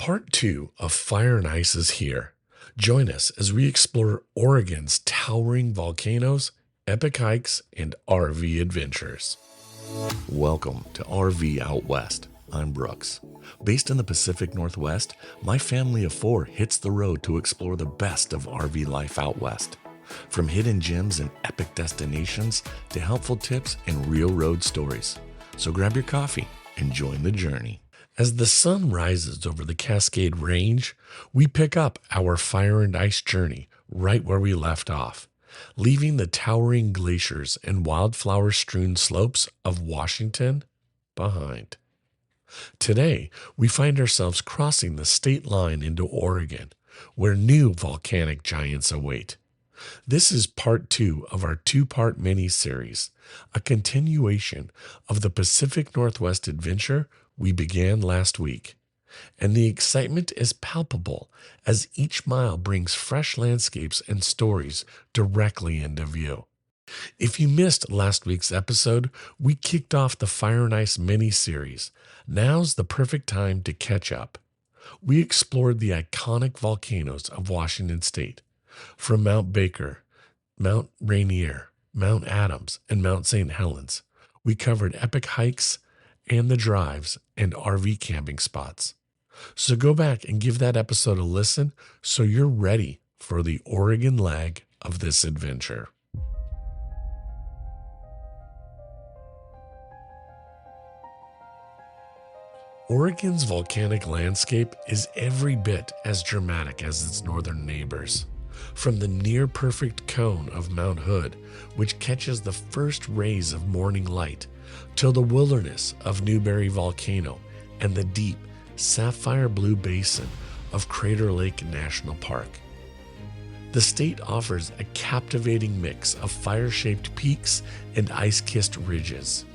Part 2 of Fire and Ice is here. Join us as we explore Oregon's towering volcanoes, epic hikes, and RV adventures. Welcome to RV Out West. I'm Brooks. Based in the Pacific Northwest, my family of 4 hits the road to explore the best of RV life out west. From hidden gems and epic destinations to helpful tips and real road stories. So grab your coffee and join the journey. As the sun rises over the Cascade Range, we pick up our fire and ice journey right where we left off, leaving the towering glaciers and wildflower-strewn slopes of Washington behind. Today, we find ourselves crossing the state line into Oregon, where new volcanic giants await. This is part 2 of our 2-part mini-series, a continuation of the Pacific Northwest adventure we began last week, and the excitement is palpable as each mile brings fresh landscapes and stories directly into view. If you missed last week's episode, we kicked off the Fire and Ice mini-series. Now's the perfect time to catch up. We explored the iconic volcanoes of Washington State, from Mount Baker, Mount Rainier, Mount Adams, and Mount St. Helens. We covered epic hikes and the drives and RV camping spots. So go back and give that episode a listen so you're ready for the Oregon leg of this adventure. Oregon's volcanic landscape is every bit as dramatic as its northern neighbors. From the near-perfect cone of Mount Hood, which catches the first rays of morning light, till the wilderness of Newberry Volcano and the deep, sapphire blue basin of Crater Lake National Park. The state offers a captivating mix of fire-shaped peaks and ice-kissed ridges.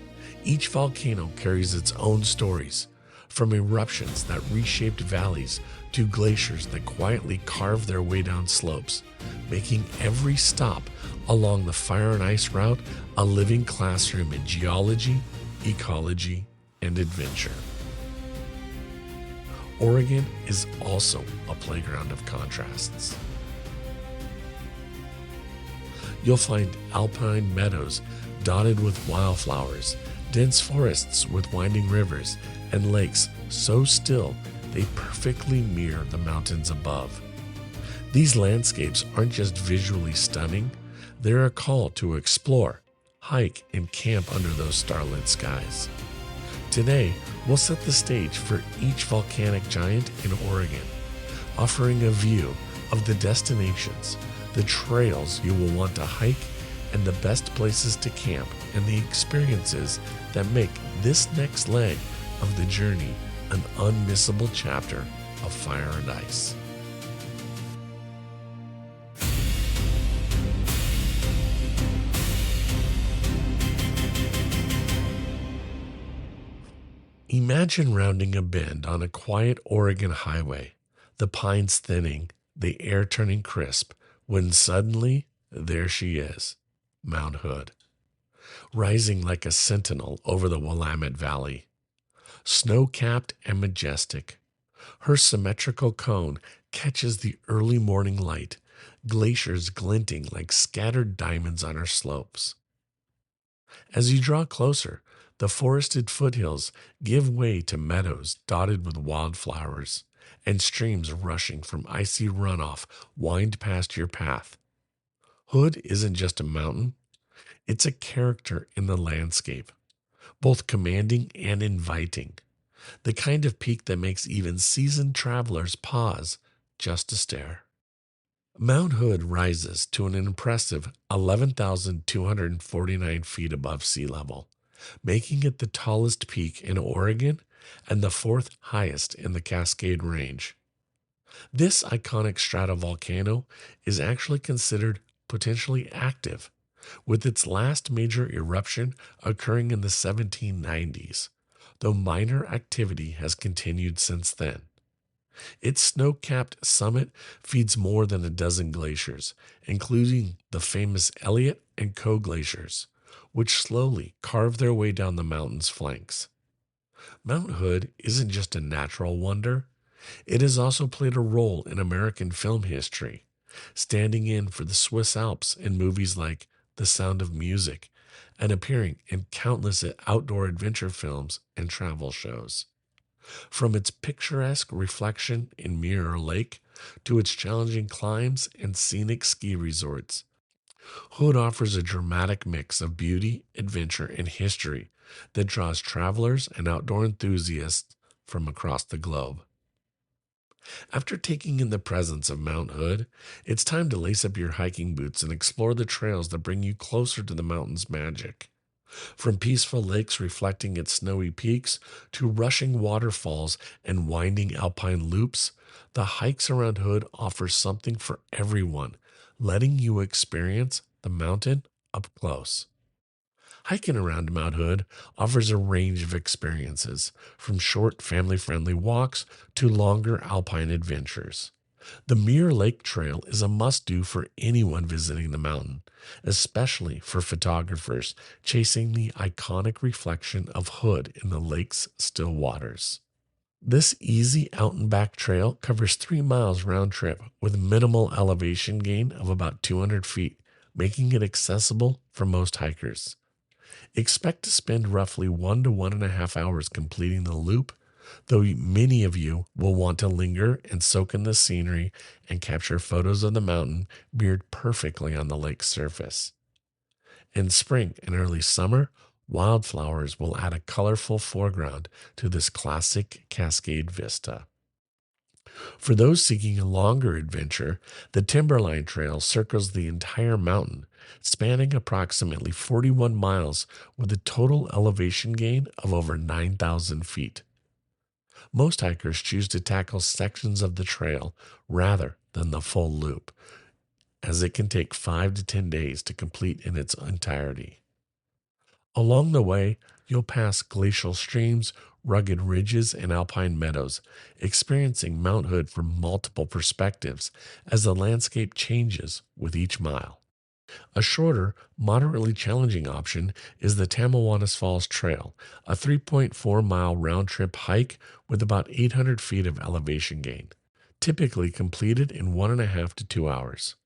Each volcano carries its own stories, from eruptions that reshaped valleys to glaciers that quietly carve their way down slopes, making every stop along the fire and ice route a living classroom in geology, ecology, and adventure. Oregon is also a playground of contrasts. You'll find alpine meadows dotted with wildflowers, dense forests with winding rivers, and lakes so still they perfectly mirror the mountains above. These landscapes aren't just visually stunning, they're a call to explore, hike, and camp under those starlit skies. Today, we'll set the stage for each volcanic giant in Oregon, offering a view of the destinations, the trails you will want to hike, and the best places to camp, and the experiences that make this next leg of the journey an unmissable chapter of fire and ice. Imagine rounding a bend on a quiet Oregon highway, the pines thinning, the air turning crisp, when suddenly there she is, Mount Hood, rising like a sentinel over the Willamette Valley. Snow-capped and majestic, her symmetrical cone catches the early morning light, glaciers glinting like scattered diamonds on her slopes. As you draw closer, the forested foothills give way to meadows dotted with wildflowers, and streams rushing from icy runoff wind past your path. Hood isn't just a mountain, it's a character in the landscape, both commanding and inviting, the kind of peak that makes even seasoned travelers pause just to stare. Mount Hood rises to an impressive 11,249 feet above sea level, making it the tallest peak in Oregon and the 4th highest in the Cascade Range. This iconic stratovolcano is actually considered potentially active, with its last major eruption occurring in the 1790s, though minor activity has continued since then. Its snow-capped summit feeds more than a dozen glaciers, including the famous Elliott and Coe glaciers, which slowly carve their way down the mountain's flanks. Mount Hood isn't just a natural wonder, It has also played a role in American film history, standing in for the Swiss Alps in movies like The Sound of Music and appearing in countless outdoor adventure films and travel shows. From its picturesque reflection in Mirror Lake to its challenging climbs and scenic ski resorts, Hood offers a dramatic mix of beauty, adventure, and history that draws travelers and outdoor enthusiasts from across the globe. After taking in the presence of Mount Hood, it's time to lace up your hiking boots and explore the trails that bring you closer to the mountain's magic. From peaceful lakes reflecting its snowy peaks to rushing waterfalls and winding alpine loops, the hikes around Hood offer something for everyone, letting you experience the mountain up close. Hiking around Mount Hood offers a range of experiences, from short family friendly walks to longer alpine adventures. The Mirror Lake Trail is a must do for anyone visiting the mountain, especially for photographers chasing the iconic reflection of Hood in the lake's still waters. This easy out and back trail covers 3 miles round trip with minimal elevation gain of about 200 feet, making it accessible for most hikers. Expect to spend roughly 1 to 1.5 hours completing the loop, though many of you will want to linger and soak in the scenery and capture photos of the mountain mirrored perfectly on the lake's surface. In spring and early summer, wildflowers will add a colorful foreground to this classic Cascade vista. For those seeking a longer adventure, the Timberline Trail circles the entire mountain, spanning approximately 41 miles with a total elevation gain of over 9,000 feet. Most hikers choose to tackle sections of the trail rather than the full loop, as it can take 5 to 10 days to complete in its entirety. Along the way, you'll pass glacial streams, rugged ridges, and alpine meadows, experiencing Mount Hood from multiple perspectives as the landscape changes with each mile. A shorter, moderately challenging option is the Tamawanas Falls Trail, a 3.4-mile round-trip hike with about 800 feet of elevation gain, typically completed in 1.5 to 2 hours.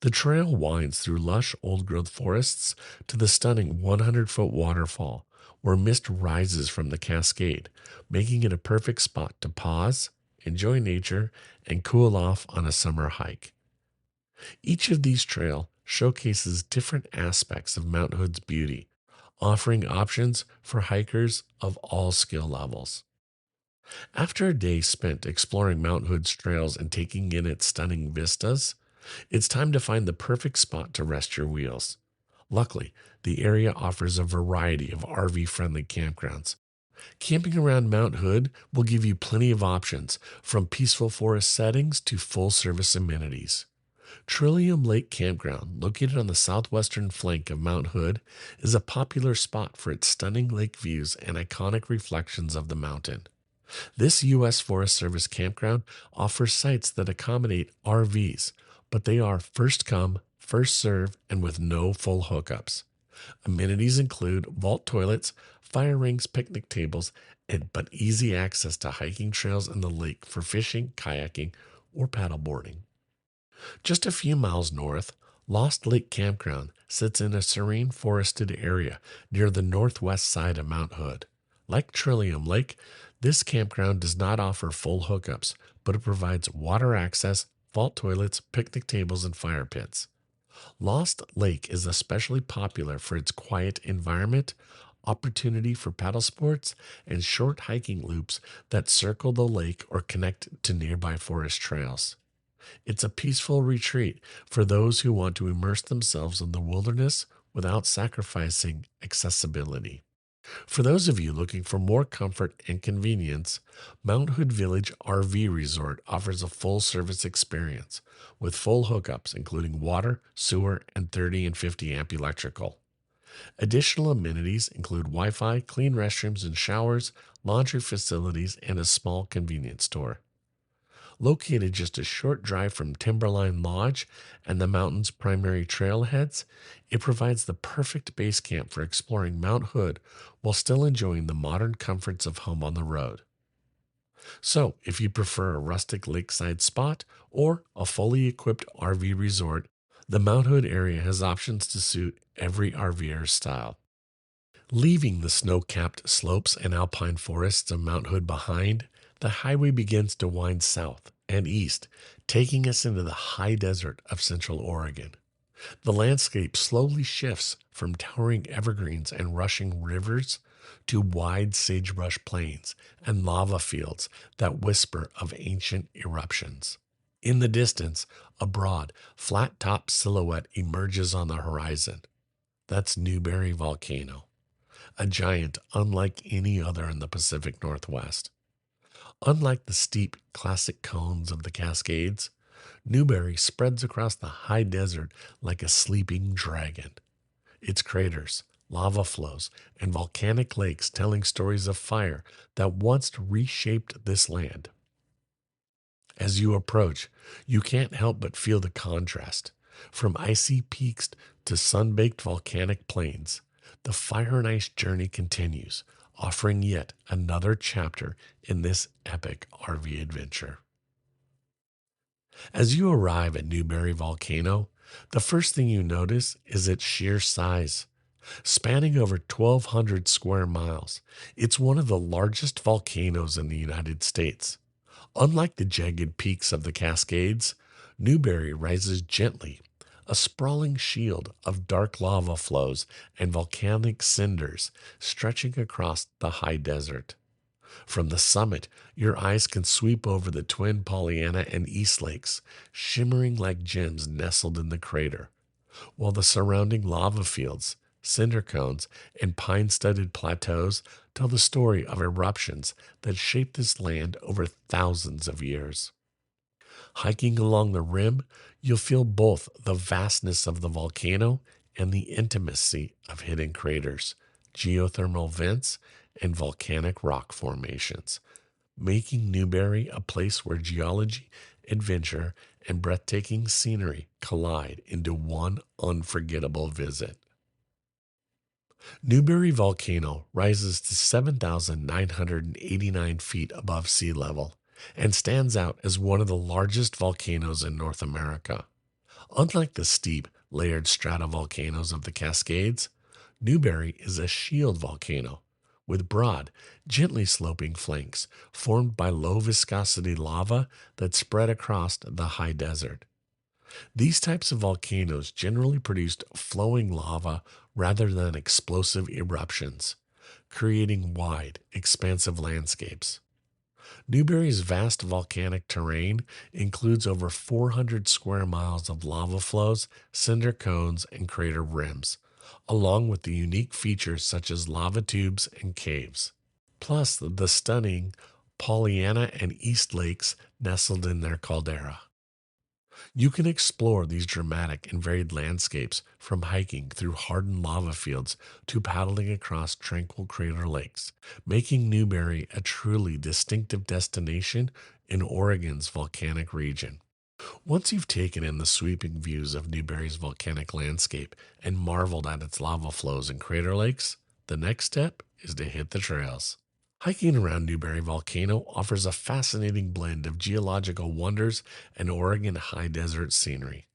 The trail winds through lush old-growth forests to the stunning 100-foot waterfall, where mist rises from the cascade, making it a perfect spot to pause, enjoy nature, and cool off on a summer hike. Each of these trails showcases different aspects of Mount Hood's beauty, offering options for hikers of all skill levels. After a day spent exploring Mount Hood's trails and taking in its stunning vistas, it's time to find the perfect spot to rest your wheels. Luckily, the area offers a variety of RV-friendly campgrounds. Camping around Mount Hood will give you plenty of options, from peaceful forest settings to full-service amenities. Trillium Lake Campground, located on the southwestern flank of Mount Hood, is a popular spot for its stunning lake views and iconic reflections of the mountain. This U.S. Forest Service campground offers sites that accommodate RVs, but they are first come, first serve, and with no full hookups. Amenities include vault toilets, fire rings, picnic tables, but easy access to hiking trails and the lake for fishing, kayaking, or paddleboarding. Just a few miles north, Lost Lake Campground sits in a serene forested area near the northwest side of Mount Hood. Like Trillium Lake, this campground does not offer full hookups, but it provides water access, vault toilets, picnic tables, and fire pits. Lost Lake is especially popular for its quiet environment, opportunity for paddle sports, and short hiking loops that circle the lake or connect to nearby forest trails. It's a peaceful retreat for those who want to immerse themselves in the wilderness without sacrificing accessibility. For those of you looking for more comfort and convenience, Mount Hood Village RV Resort offers a full-service experience with full hookups including water, sewer, and 30 and 50 amp electrical. Additional amenities include Wi-Fi, clean restrooms and showers, laundry facilities, and a small convenience store. Located just a short drive from Timberline Lodge and the mountain's primary trailheads, it provides the perfect base camp for exploring Mount Hood while still enjoying the modern comforts of home on the road. So, if you prefer a rustic lakeside spot or a fully equipped RV resort, the Mount Hood area has options to suit every RVer's style. Leaving the snow capped slopes and alpine forests of Mount Hood behind, the highway begins to wind south and east, taking us into the high desert of central Oregon. The landscape slowly shifts from towering evergreens and rushing rivers to wide sagebrush plains and lava fields that whisper of ancient eruptions. In the distance, a broad, flat topped silhouette emerges on the horizon. That's Newberry Volcano, a giant unlike any other in the Pacific Northwest. Unlike the steep, classic cones of the Cascades, Newberry spreads across the high desert like a sleeping dragon, its craters, lava flows, and volcanic lakes telling stories of fire that once reshaped this land. As you approach, you can't help but feel the contrast. From icy peaks to sun-baked volcanic plains, the fire and ice journey continues, offering yet another chapter in this epic RV adventure. As you arrive at Newberry Volcano, the first thing you notice is its sheer size. Spanning over 1,200 square miles, it's one of the largest volcanoes in the United States. Unlike the jagged peaks of the Cascades, Newberry rises gently, a sprawling shield of dark lava flows and volcanic cinders stretching across the high desert. From the summit, your eyes can sweep over the twin Pollyanna and East Lakes, shimmering like gems nestled in the crater, while the surrounding lava fields, cinder cones, and pine studded plateaus tell the story of eruptions that shaped this land over thousands of years. Hiking along the rim, you'll feel both the vastness of the volcano and the intimacy of hidden craters, geothermal vents, and volcanic rock formations, making Newberry a place where geology, adventure, and breathtaking scenery collide into one unforgettable visit. Newberry Volcano rises to 7,989 feet above sea level and stands out as one of the largest volcanoes in North America. Unlike the steep, layered stratovolcanoes of the Cascades, Newberry is a shield volcano with broad, gently sloping flanks formed by low viscosity lava that spread across the high desert. These types of volcanoes generally produced flowing lava rather than explosive eruptions, creating wide, expansive landscapes. Newberry's vast volcanic terrain includes over 400 square miles of lava flows, cinder cones, and crater rims, along with the unique features such as lava tubes and caves. Plus, the stunning Pollyanna and East Lakes nestled in their caldera. You can explore these dramatic and varied landscapes from hiking through hardened lava fields to paddling across tranquil crater lakes, making Newberry a truly distinctive destination in Oregon's volcanic region. Once you've taken in the sweeping views of Newberry's volcanic landscape and marveled at its lava flows and crater lakes, the next step is to hit the trails. Hiking around Newberry Volcano offers a fascinating blend of geological wonders and Oregon high desert scenery.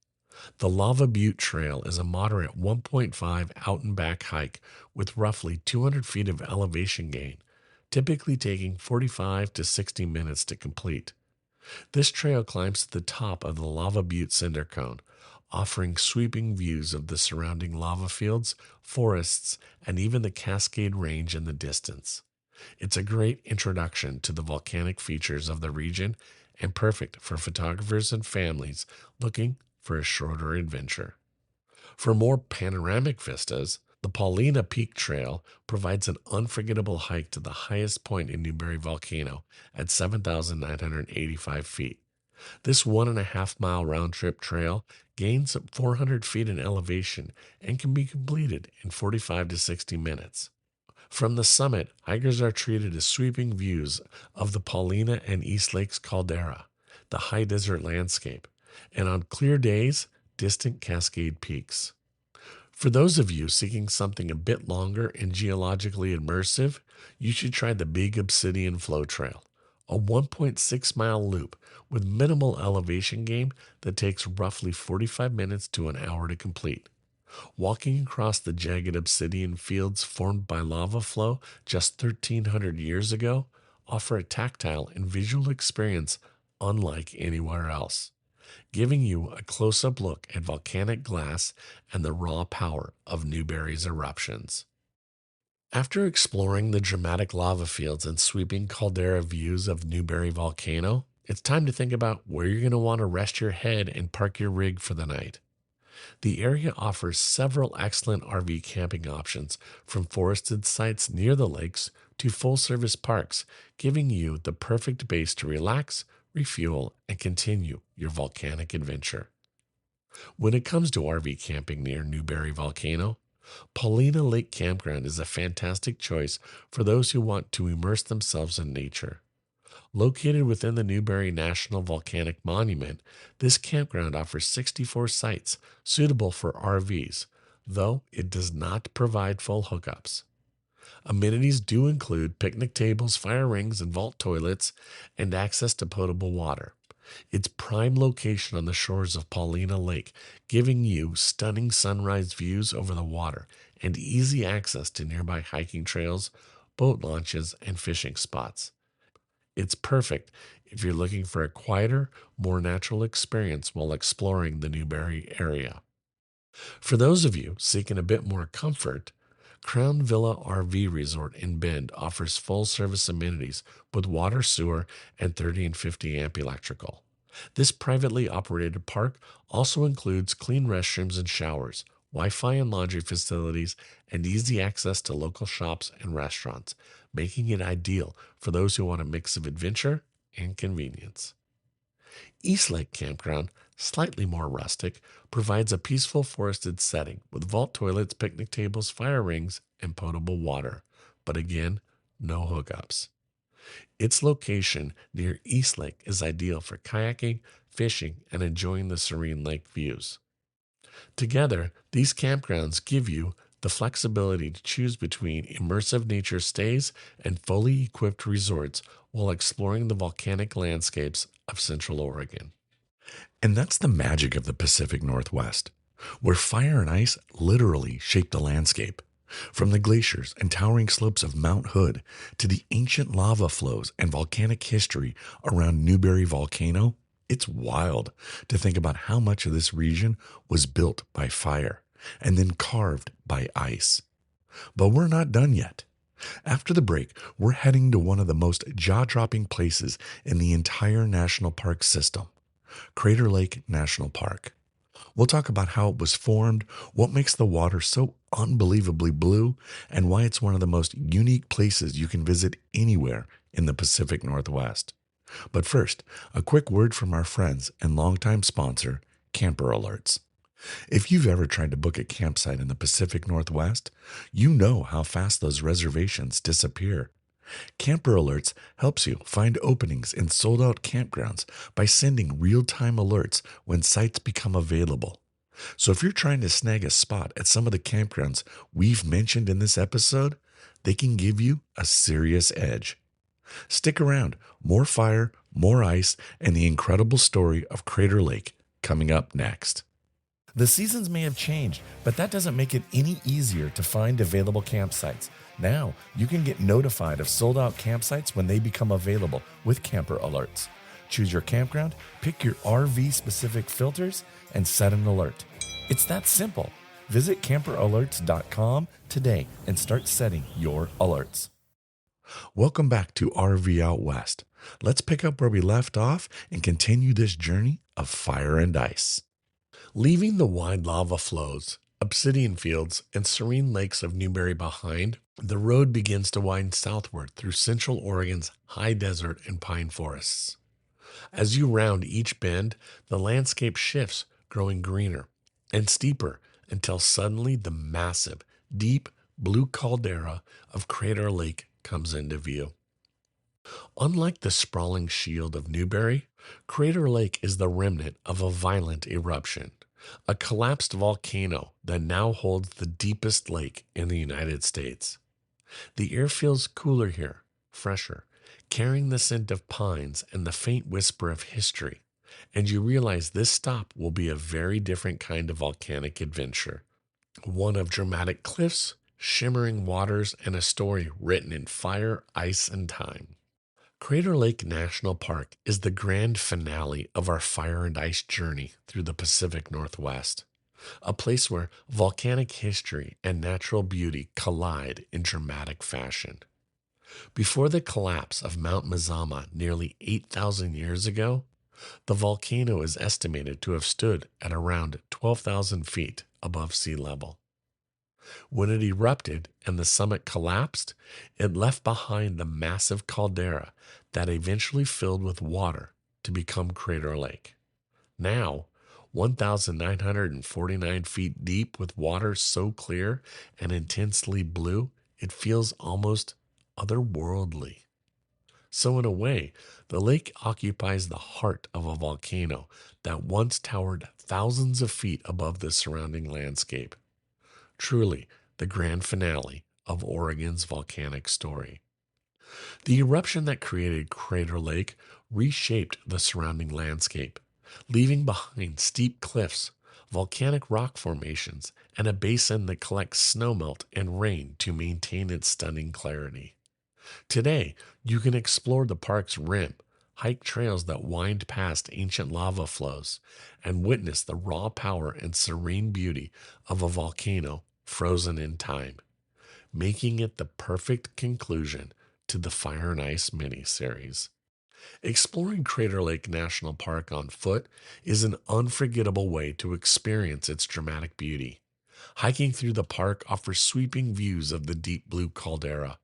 The Lava Butte Trail is a moderate 1.5 out and back hike with roughly 200 feet of elevation gain, typically taking 45 to 60 minutes to complete. This trail climbs to the top of the Lava Butte Cinder Cone, offering sweeping views of the surrounding lava fields, forests, and even the Cascade Range in the distance. It's a great introduction to the volcanic features of the region and perfect for photographers and families looking for a shorter adventure. For more panoramic vistas, the Paulina Peak Trail provides an unforgettable hike to the highest point in Newberry Volcano at 7,985 feet. This 1.5 mile round trip trail gains 400 feet in elevation and can be completed in 45 to 60 minutes. From the summit, hikers are treated to sweeping views of the Paulina and East Lakes caldera, the high desert landscape, and on clear days, distant Cascade peaks. For those of you seeking something a bit longer and geologically immersive, you should try the Big Obsidian Flow Trail, a 1.6-mile loop with minimal elevation gain that takes roughly 45 minutes to an hour to complete. Walking across the jagged obsidian fields formed by lava flow just 1,300 years ago offer a tactile and visual experience unlike anywhere else, giving you a close-up look at volcanic glass and the raw power of Newberry's eruptions. After exploring the dramatic lava fields and sweeping caldera views of Newberry Volcano, it's time to think about where you're going to want to rest your head and park your rig for the night. The area offers several excellent RV camping options, from forested sites near the lakes to full service parks, giving you the perfect base to relax, refuel, and continue your volcanic adventure. When it comes to RV camping near Newberry Volcano, Paulina Lake Campground is a fantastic choice for those who want to immerse themselves in nature. Located within the Newberry National Volcanic Monument, this campground offers 64 sites suitable for RVs, though it does not provide full hookups. Amenities do include picnic tables, fire rings, and vault toilets, and access to potable water. Its prime location on the shores of Paulina Lake, giving you stunning sunrise views over the water and easy access to nearby hiking trails, boat launches, and fishing spots. It's perfect if you're looking for a quieter, more natural experience while exploring the Newberry area. For those of you seeking a bit more comfort, Crown Villa RV Resort in Bend offers full service amenities with water, sewer, and 30 and 50 amp electrical. This privately operated park also includes clean restrooms and showers, Wi-Fi and laundry facilities, and easy access to local shops and restaurants, making it ideal for those who want a mix of adventure and convenience. East Lake Campground, slightly more rustic, provides a peaceful forested setting with vault toilets, picnic tables, fire rings, and potable water, but again, no hookups. Its location near East Lake is ideal for kayaking, fishing, and enjoying the serene lake views. Together, these campgrounds give you the flexibility to choose between immersive nature stays and fully equipped resorts while exploring the volcanic landscapes of Central Oregon. And that's the magic of the Pacific Northwest, where fire and ice literally shape the landscape. From the glaciers and towering slopes of Mount Hood to the ancient lava flows and volcanic history around Newberry Volcano, it's wild to think about how much of this region was built by fire and then carved by ice. But we're not done yet. After the break, we're heading to one of the most jaw-dropping places in the entire national park system, Crater Lake National Park. We'll talk about how it was formed, what makes the water so unbelievably blue, and why it's one of the most unique places you can visit anywhere in the Pacific Northwest. But first, a quick word from our friends and longtime sponsor, Camper Alerts. If you've ever tried to book a campsite in the Pacific Northwest, you know how fast those reservations disappear. Camper Alerts helps you find openings in sold-out campgrounds by sending real-time alerts when sites become available. So if you're trying to snag a spot at some of the campgrounds we've mentioned in this episode, they can give you a serious edge. Stick around, more fire, more ice, and the incredible story of Crater Lake coming up next. The seasons may have changed, but that doesn't make it any easier to find available campsites. Now, you can get notified of sold-out campsites when they become available with Camper Alerts. Choose your campground, pick your RV-specific filters, and set an alert. It's that simple. Visit camperalerts.com today and start setting your alerts. Welcome back to RV Out West. Let's pick up where we left off and continue this journey of fire and ice. Leaving the wide lava flows, obsidian fields, and serene lakes of Newberry behind, the road begins to wind southward through Central Oregon's high desert and pine forests. As you round each bend, the landscape shifts, growing greener and steeper until suddenly the massive, deep blue caldera of Crater Lake comes into view. Unlike the sprawling shield of Newberry, Crater Lake is the remnant of a violent eruption, a collapsed volcano that now holds the deepest lake in the United States. The air feels cooler here, fresher, carrying the scent of pines and the faint whisper of history, and you realize this stop will be a very different kind of volcanic adventure. One of dramatic cliffs, shimmering waters, and a story written in fire, ice, and time. Crater Lake National Park is the grand finale of our fire and ice journey through the Pacific Northwest, a place where volcanic history and natural beauty collide in dramatic fashion. Before the collapse of Mount Mazama nearly 8,000 years ago, the volcano is estimated to have stood at around 12,000 feet above sea level. When it erupted and the summit collapsed, it left behind the massive caldera that eventually filled with water to become Crater Lake. Now, 1,949 feet deep with water so clear and intensely blue, it feels almost otherworldly. So, in a way, the lake occupies the heart of a volcano that once towered thousands of feet above the surrounding landscape. Truly, the grand finale of Oregon's volcanic story. The eruption that created Crater Lake reshaped the surrounding landscape, leaving behind steep cliffs, volcanic rock formations, and a basin that collects snowmelt and rain to maintain its stunning clarity. Today, you can explore the park's rim, hike trails that wind past ancient lava flows, and witness the raw power and serene beauty of a volcano frozen in time, making it the perfect conclusion to the Fire and Ice miniseries. Exploring Crater Lake National Park on foot is an unforgettable way to experience its dramatic beauty. Hiking through the park offers sweeping views of the deep blue caldera,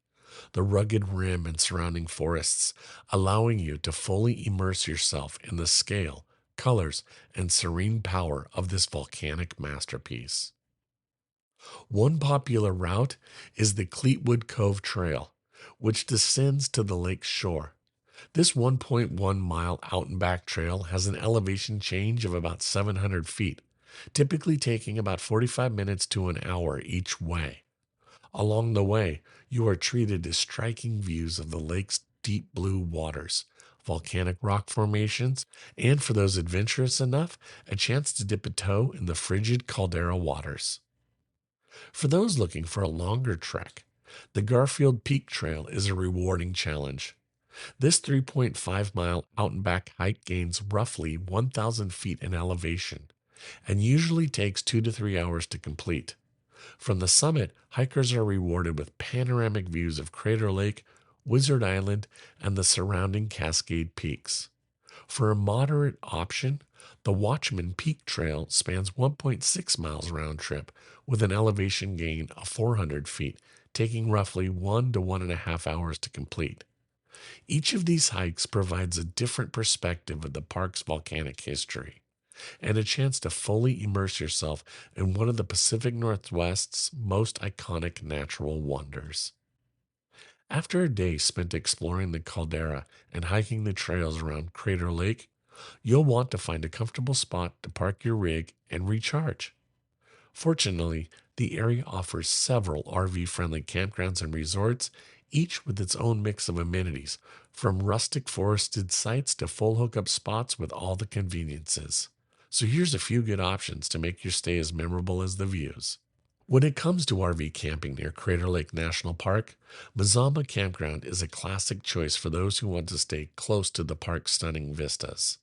the rugged rim and surrounding forests, allowing you to fully immerse yourself in the scale, colors, and serene power of this volcanic masterpiece. One popular route is the Cleetwood Cove Trail, which descends to the lake's shore. This 1.1-mile out and back trail has an elevation change of about 700 feet, typically taking about 45 minutes to an hour each way. Along the way, you are treated to striking views of the lake's deep blue waters, volcanic rock formations, and for those adventurous enough, a chance to dip a toe in the frigid caldera waters. For those looking for a longer trek, the Garfield Peak Trail is a rewarding challenge. This 3.5-mile out and back hike gains roughly 1,000 feet in elevation and usually takes 2 to 3 hours to complete. From the summit, hikers are rewarded with panoramic views of Crater Lake, Wizard Island, and the surrounding Cascade Peaks. For a moderate option, the Watchman Peak Trail spans 1.6 miles round trip with an elevation gain of 400 feet, taking roughly 1 to 1.5 hours to complete. Each of these hikes provides a different perspective of the park's volcanic history and a chance to fully immerse yourself in one of the Pacific Northwest's most iconic natural wonders. After a day spent exploring the caldera and hiking the trails around Crater Lake, you'll want to find a comfortable spot to park your rig and recharge. Fortunately, the area offers several RV-friendly campgrounds and resorts, each with its own mix of amenities, from rustic forested sites to full hookup spots with all the conveniences. So here's a few good options to make your stay as memorable as the views. When it comes to RV camping near Crater Lake National Park, Mazama Campground is a classic choice for those who want to stay close to the park's stunning vistas.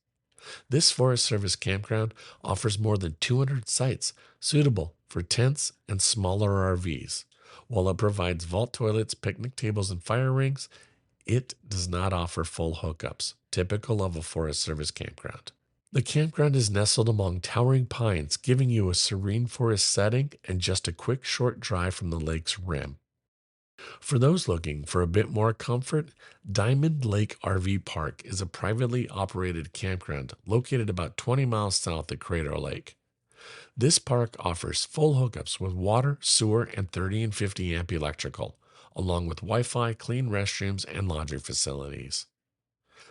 This Forest Service campground offers more than 200 sites suitable for tents and smaller RVs. While it provides vault toilets, picnic tables, and fire rings, it does not offer full hookups, typical of a Forest Service campground. The campground is nestled among towering pines, giving you a serene forest setting and just a quick short drive from the lake's rim. For those looking for a bit more comfort, Diamond Lake RV Park is a privately operated campground located about 20 miles south of Crater Lake. This park offers full hookups with water, sewer, and 30 and 50 amp electrical, along with Wi-Fi, clean restrooms, and laundry facilities.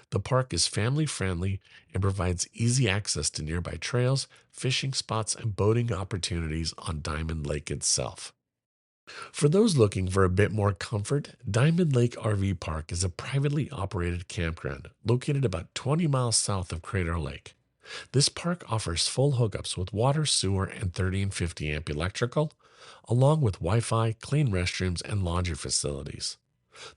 The park is family friendly and provides easy access to nearby trails, fishing spots, and boating opportunities on Diamond Lake itself. For those looking for a bit more comfort, Diamond Lake RV Park is a privately operated campground located about 20 miles south of Crater Lake. This park offers full hookups with water, sewer, and 30 and 50 amp electrical, along with Wi Fi, clean restrooms, and laundry facilities.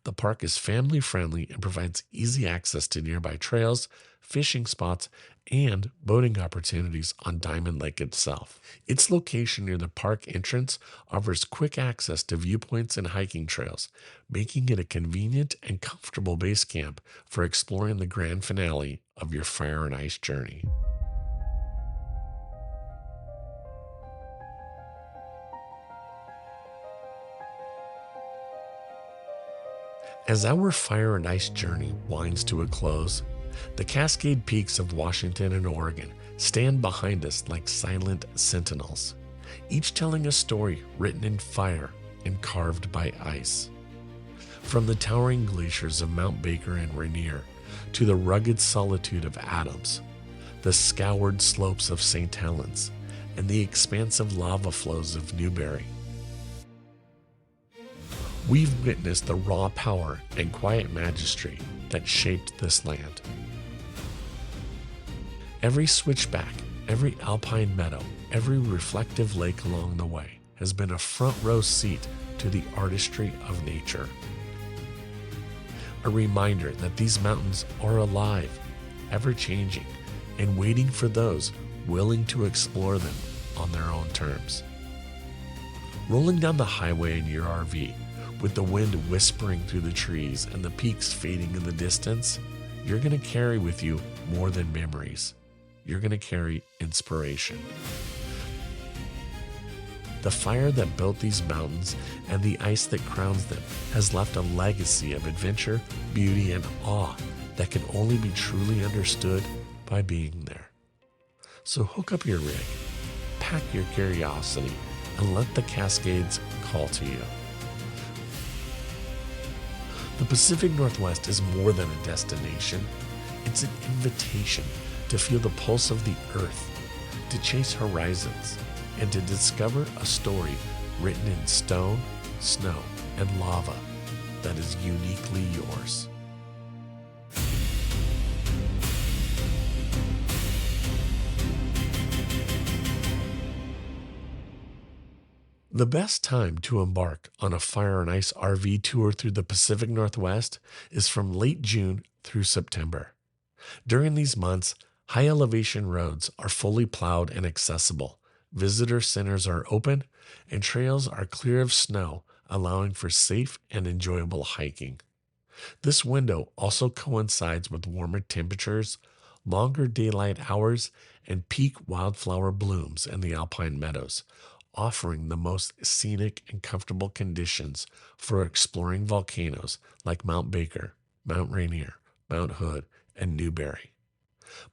The park is family friendly and provides easy access to nearby trails, fishing spots, and boating opportunities on Diamond Lake itself. Its location near the park entrance offers quick access to viewpoints and hiking trails, making it a convenient and comfortable base camp for exploring the grand finale of your fire and ice journey. As our fire and ice journey winds to a close, the Cascade Peaks of Washington and Oregon stand behind us like silent sentinels, each telling a story written in fire and carved by ice. From the towering glaciers of Mount Baker and Rainier to the rugged solitude of Adams, the scoured slopes of St. Helens, and the expansive lava flows of Newberry, we've witnessed the raw power and quiet majesty that shaped this land. Every switchback, every alpine meadow, every reflective lake along the way has been a front row seat to the artistry of nature. A reminder that these mountains are alive, ever changing, and waiting for those willing to explore them on their own terms. Rolling down the highway in your RV, with the wind whispering through the trees and the peaks fading in the distance, you're going to carry with you more than memories. You're going to carry inspiration. The fire that built these mountains and the ice that crowns them has left a legacy of adventure, beauty, and awe that can only be truly understood by being there. So hook up your rig, pack your curiosity, and let the Cascades call to you. The Pacific Northwest is more than a destination. It's an invitation to feel the pulse of the earth, to chase horizons, and to discover a story written in stone, snow, and lava that is uniquely yours. The best time to embark on a fire and ice RV tour through the Pacific Northwest is from late June through September. During these months, high elevation roads are fully plowed and accessible, visitor centers are open, and trails are clear of snow, allowing for safe and enjoyable hiking. This window also coincides with warmer temperatures, longer daylight hours, and peak wildflower blooms in the alpine meadows, offering the most scenic and comfortable conditions for exploring volcanoes like Mount Baker, Mount Rainier, Mount Hood, and Newberry.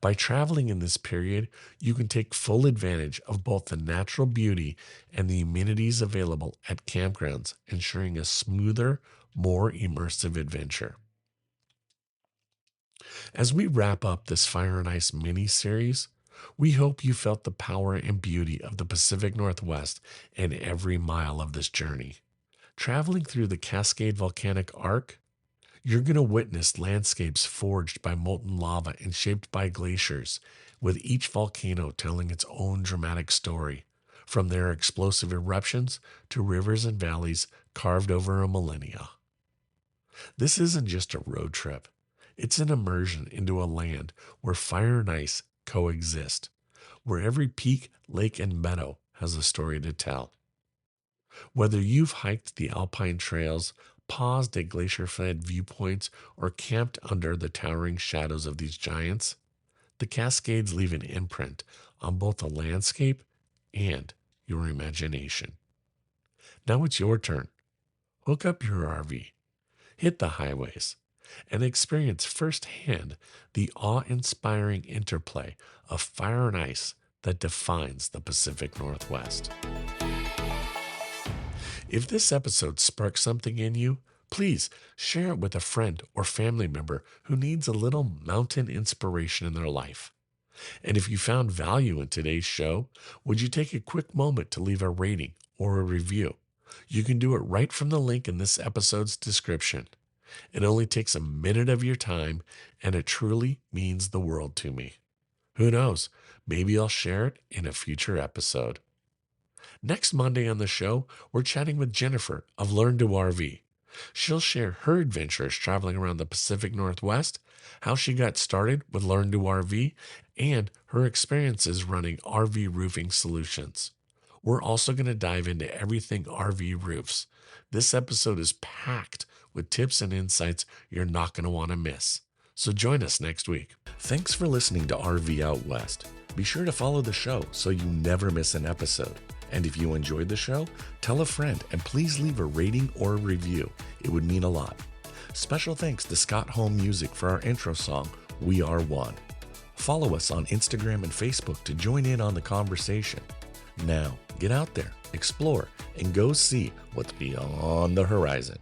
By traveling in this period, you can take full advantage of both the natural beauty and the amenities available at campgrounds, ensuring a smoother, more immersive adventure. As we wrap up this Fire and Ice mini-series, we hope you felt the power and beauty of the Pacific Northwest in every mile of this journey. Traveling through the Cascade Volcanic Arc, you're going to witness landscapes forged by molten lava and shaped by glaciers, with each volcano telling its own dramatic story, from their explosive eruptions to rivers and valleys carved over a millennia. This isn't just a road trip. It's an immersion into a land where fire and ice coexist, where every peak, lake, and meadow has a story to tell. Whether you've hiked the alpine trails, paused at glacier-fed viewpoints, or camped under the towering shadows of these giants, the Cascades leave an imprint on both the landscape and your imagination. Now it's your turn. Hook up your RV, hit the highways, and experience firsthand the awe-inspiring interplay of fire and ice that defines the Pacific Northwest. If this episode sparked something in you, please share it with a friend or family member who needs a little mountain inspiration in their life. And if you found value in today's show, would you take a quick moment to leave a rating or a review? You can do it right from the link in this episode's description. It only takes a minute of your time, and it truly means the world to me. Who knows? Maybe I'll share it in a future episode. Next Monday on the show, we're chatting with Jennifer of Learn to RV. She'll share her adventures traveling around the Pacific Northwest, how she got started with Learn to RV, and her experiences running RV roofing solutions. We're also going to dive into everything RV roofs. This episode is packed with tips and insights you're not going to want to miss. So join us next week. Thanks for listening to RV Out West. Be sure to follow the show so you never miss an episode. And if you enjoyed the show, tell a friend and please leave a rating or a review. It would mean a lot. Special thanks to Scott Home Music for our intro song, We Are One. Follow us on Instagram and Facebook to join in on the conversation. Now, get out there, explore, and go see what's beyond the horizon.